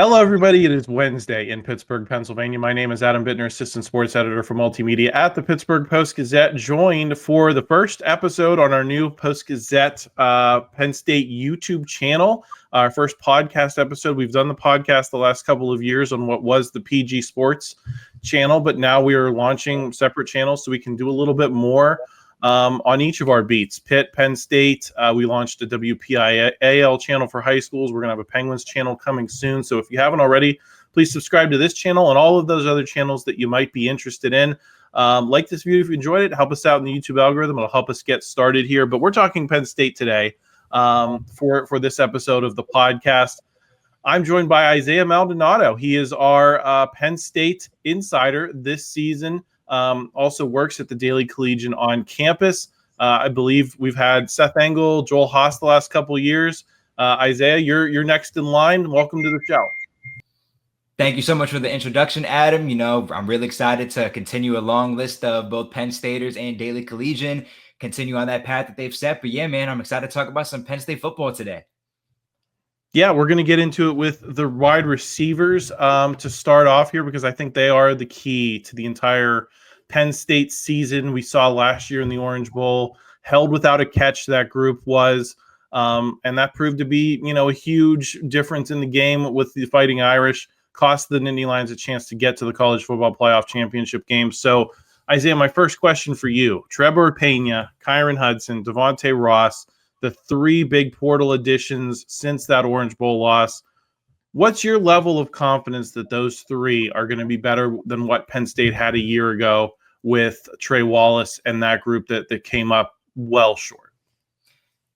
Hello, everybody. It is Wednesday in Pittsburgh, Pennsylvania. My name is Adam Bittner, Assistant Sports Editor for Multimedia at the Pittsburgh Post-Gazette, joined for the first episode on our new Post-Gazette Penn State YouTube channel, our first podcast episode. We've done the podcast the last couple of years on what was the PG Sports channel, but now we are launching separate channels so we can do a little bit more on each of our beats. Pitt, Penn State, we launched a WPIAL channel for high schools. We're going to have a Penguins channel coming soon. So if you haven't already, please subscribe to this channel and all of those other channels that you might be interested in. Like this video if you enjoyed it. Help us out in the YouTube algorithm. It'll help us get started here. But we're talking Penn State today for this episode of the podcast. I'm joined by Isaiah Maldonado. He is our Penn State insider this season. Also works at the Daily Collegian on campus. I believe we've had Seth Engel, Joel Haas the last couple of years. Isaiah, you're next in line. Welcome to the show. Thank you so much for the introduction, Adam. You know, I'm really excited to continue a long list of both Penn Staters and Daily Collegian, continue on that path that they've set. But yeah, man, I'm excited to talk about some Penn State football today. Yeah, we're going to get into it with the wide receivers to start off here because I think they are the key to the entire Penn State season. We saw last year in the Orange Bowl, held without a catch that group was, and that proved to be, a huge difference in the game with the Fighting Irish, cost the Nittany Lions a chance to get to the college football playoff championship game. So, Isaiah, my first question for you, Trebor Pena, Kyron Hudson, Devonte Ross, the three big portal additions since that Orange Bowl loss. What's your level of confidence that those three are going to be better than what Penn State had a year ago with Trey Wallace and that group that came up well short?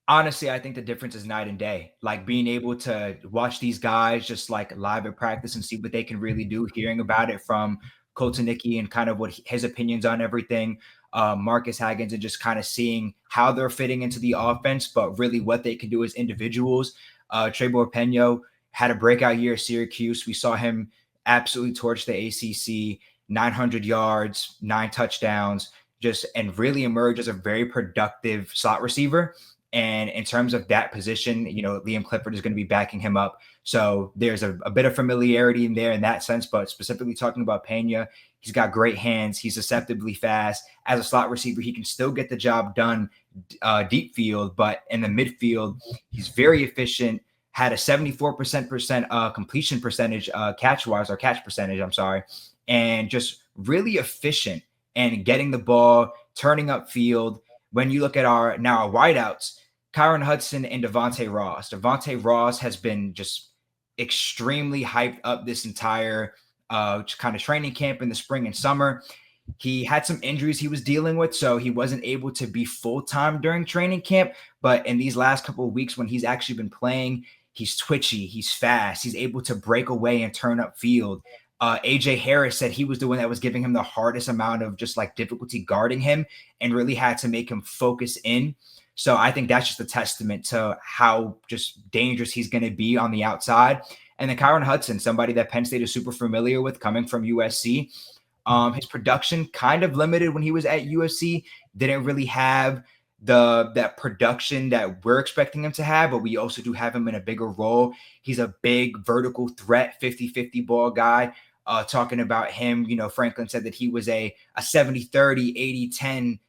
Honestly, I think the difference is night and day. Like being able to watch these guys just like live at practice and see what they can really do, hearing about it from Kotelnicki and kind of what his opinions on everything, Marcus Haggins, and just kind of seeing how they're fitting into the offense, but really what they can do as individuals. Trebor Pena had a breakout year at Syracuse. We saw him absolutely torch the ACC, 900 yards, 9 touchdowns, and really emerge as a very productive slot receiver. And in terms of that position, Liam Clifford is going to be backing him up. So there's a bit of familiarity in there in that sense, but specifically talking about Pena, he's got great hands. He's deceptively fast. As a slot receiver, he can still get the job done deep field, but in the midfield, he's very efficient, had a 74% completion percentage, catch percentage, and just really efficient and getting the ball, turning up field. When you look at our wideouts, Kyron Hudson and Devonte Ross. Devonte Ross has been just extremely hyped up this entire kind of training camp in the spring and summer. He had some injuries he was dealing with, so he wasn't able to be full-time during training camp. But in these last couple of weeks when he's actually been playing, he's twitchy, he's fast, he's able to break away and turn up field. AJ Harris said he was the one that was giving him the hardest amount of just like difficulty guarding him and really had to make him focus in. So I think that's just a testament to how just dangerous he's going to be on the outside. And then Kyron Hudson, somebody that Penn State is super familiar with coming from USC. His production kind of limited when he was at USC. Didn't really have that production that we're expecting him to have, but we also do have him in a bigger role. He's a big vertical threat, 50-50 ball guy. Talking about him, Franklin said that he was a 70-30, 80-10,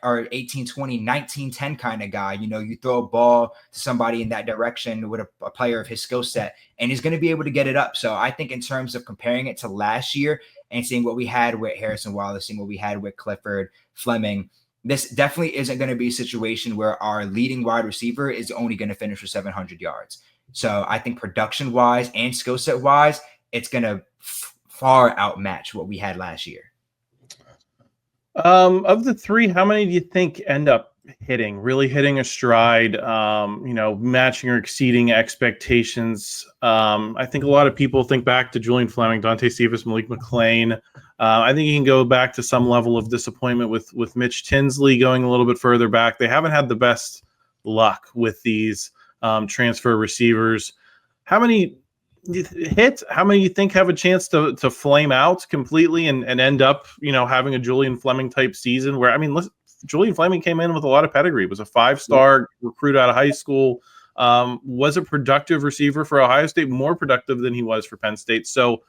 or 18-20, 19-10 kind of guy. You throw a ball to somebody in that direction with a player of his skill set, and he's going to be able to get it up. So I think in terms of comparing it to last year and seeing what we had with Harrison Wallace, seeing what we had with Clifford, Fleming, this definitely isn't going to be a situation where our leading wide receiver is only going to finish with 700 yards. So I think production-wise and skill set-wise, it's going to far outmatch what we had last year. Of the three, how many do you think end up really hitting a stride, matching or exceeding expectations? I think a lot of people think back to Julian Fleming, Dante Cephas, Malik McClain. I think you can go back to some level of disappointment with Mitch Tinsley going a little bit further back. They haven't had the best luck with these transfer receivers. How many hits? How many you think have a chance to flame out completely and end up, having a Julian Fleming type season where, Julian Fleming came in with a lot of pedigree. He was a 5-star recruit out of high school. was a productive receiver for Ohio State, more productive than he was for Penn State. So,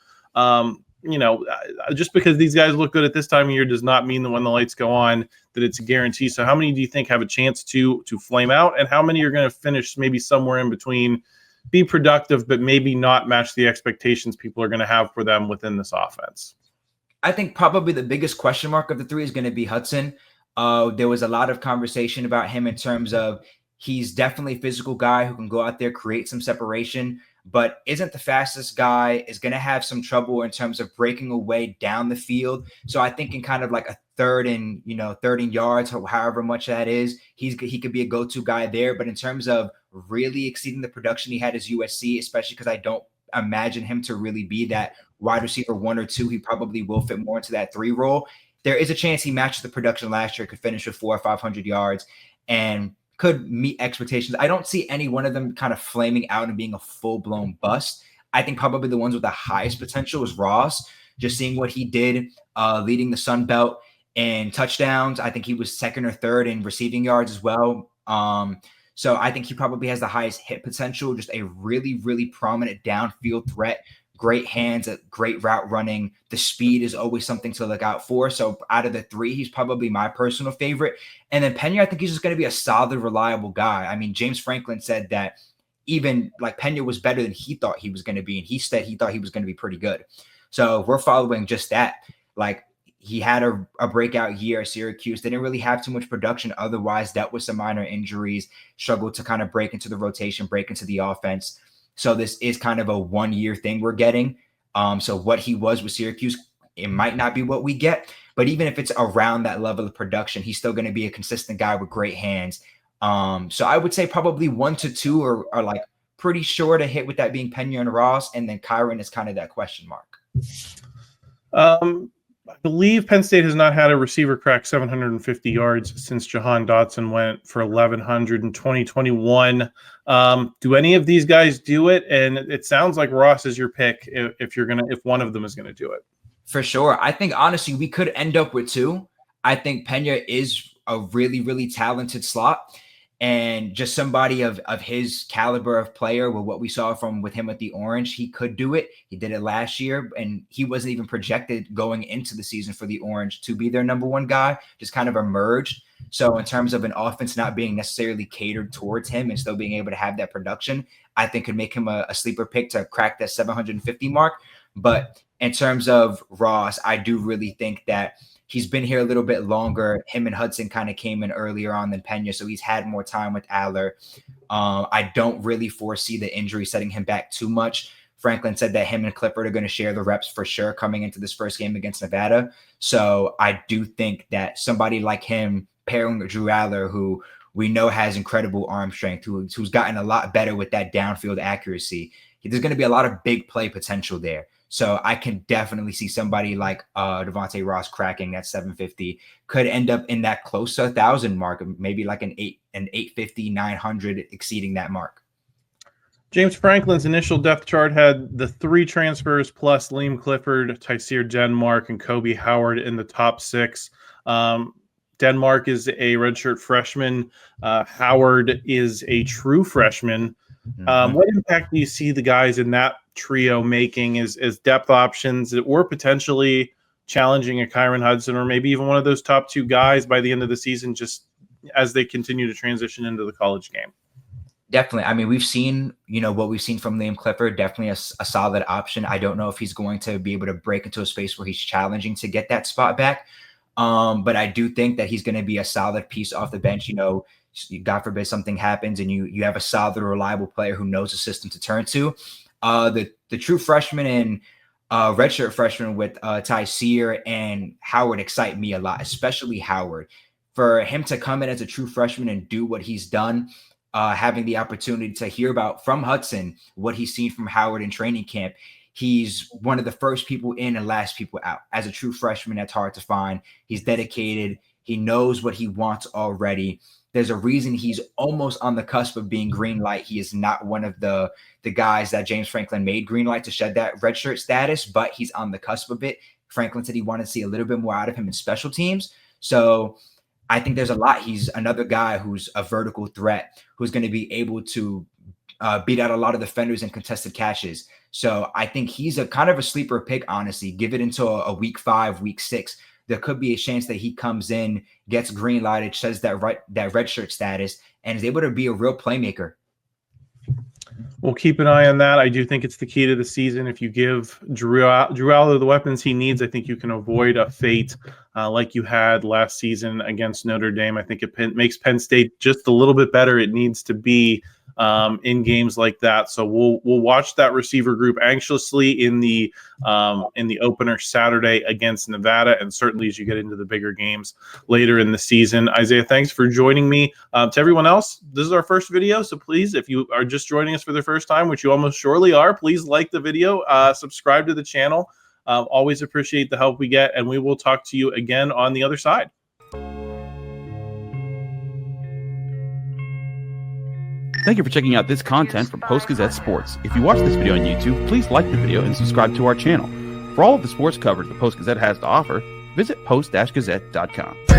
just because these guys look good at this time of year does not mean that when the lights go on that it's a guarantee. So how many do you think have a chance to flame out, and how many are going to finish maybe somewhere in between, be productive, but maybe not match the expectations people are going to have for them within this offense? I think probably the biggest question mark of the three is going to be Hudson. There was a lot of conversation about him in terms of he's definitely a physical guy who can go out there, create some separation, but isn't the fastest guy, is going to have some trouble in terms of breaking away down the field. So I think in kind of like a third and yards, however much that is, he could be a go-to guy there. But in terms of really exceeding the production he had as USC, especially because I don't imagine him to really be that wide receiver 1 or 2, he probably will fit more into that 3 role. There is a chance he matches the production last year, could finish with 400 or 500 yards, and could meet expectations. I don't see any one of them kind of flaming out and being a full-blown bust. I think probably the ones with the highest potential is Ross. Just seeing what he did leading the Sun Belt in touchdowns. I think he was 2nd or 3rd in receiving yards as well. So I think he probably has the highest hit potential, just a really, really prominent downfield threat. Great hands, great route running. The speed is always something to look out for. So out of the 3, he's probably my personal favorite. And then Pena, I think he's just going to be a solid, reliable guy. I mean, James Franklin said that even like Pena was better than he thought he was going to be. And he said he thought he was going to be pretty good. So we're following just that. Like, he had a breakout year at Syracuse. Didn't really have too much production otherwise, dealt with some minor injuries, struggled to kind of break into the rotation, break into the offense. So this is kind of a 1-year thing we're getting. So what he was with Syracuse, it might not be what we get, but even if it's around that level of production, he's still going to be a consistent guy with great hands. So I would say probably 1 to 2 are like pretty sure to hit, with that being Pena and Ross, and then Kyron is kind of that question mark. I believe Penn State has not had a receiver crack 750 yards since Jahan Dotson went for 1,100 in 2021. Do any of these guys do it? And it sounds like Ross is your pick if one of them is gonna do it. For sure. I think honestly we could end up with 2. I think Pena is a really, really talented slot, and just somebody of his caliber of player, with what we saw with him with the Orange, he could do it. He did it last year, and he wasn't even projected going into the season for the Orange to be their number 1 guy, just kind of emerged. So in terms of an offense not being necessarily catered towards him and still being able to have that production, I think could make him a sleeper pick to crack that 750 mark. But in terms of Ross, I do really think that he's been here a little bit longer. Him and Hudson kind of came in earlier on than Pena, so he's had more time with Allar. I don't really foresee the injury setting him back too much. Franklin said that him and Clifford are going to share the reps for sure coming into this first game against Nevada. So I do think that somebody like him pairing with Drew Allar, who we know has incredible arm strength, who's gotten a lot better with that downfield accuracy, there's going to be a lot of big play potential there. So I can definitely see somebody like Devonte Ross cracking that 750, could end up in that close to 1,000 mark, maybe like an 850, 900 exceeding that mark. James Franklin's initial depth chart had the 3 transfers plus Liam Clifford, Tyseer Denmark, and Koby Howard in the top 6. Denmark is a redshirt freshman. Howard is a true freshman. What impact do you see the guys in that trio making as depth options that were potentially challenging a Kyron Hudson, or maybe even one of those top 2 guys by the end of the season, just as they continue to transition into the college game? Definitely. I mean, we've seen, what we've seen from Liam Clifford, definitely a solid option. I don't know if he's going to be able to break into a space where he's challenging to get that spot back. But I do think that he's going to be a solid piece off the bench. God forbid something happens and you have a solid, reliable player who knows the system to turn to. The true freshman and redshirt freshman with Tyseer and Howard excite me a lot, especially Howard. For him to come in as a true freshman and do what he's done, having the opportunity to hear about from Hudson what he's seen from Howard in training camp. He's one of the first people in and last people out. As a true freshman, that's hard to find. He's dedicated. He knows what he wants already. There's a reason he's almost on the cusp of being green light. He is not one of the guys that James Franklin made green light to shed that redshirt status, but he's on the cusp of it. Franklin said he wanted to see a little bit more out of him in special teams. So I think there's a lot. He's another guy who's a vertical threat, who's going to be able to beat out a lot of defenders and contested catches. So I think he's a kind of a sleeper pick, honestly. Give it into a week 5, week 6. There could be a chance that he comes in, gets green lighted, says that redshirt status, and is able to be a real playmaker. We'll keep an eye on that. I do think it's the key to the season. If you give Drew Allar the weapons he needs, I think you can avoid a fate like you had last season against Notre Dame. I think it makes Penn State just a little bit better. It needs to be in games like that. So we'll watch that receiver group anxiously in the opener Saturday against Nevada, and certainly as you get into the bigger games later in the season. Isaiah, thanks for joining me. To everyone else, this is our first video, so please, if you are just joining us for the first time, which you almost surely are, please like the video, subscribe to the channel. Always appreciate the help we get, and we will talk to you again on the other side. Thank you for checking out this content from Post-Gazette Sports. If you watch this video on YouTube, please like the video and subscribe to our channel. For all of the sports coverage the Post-Gazette has to offer, visit post-gazette.com.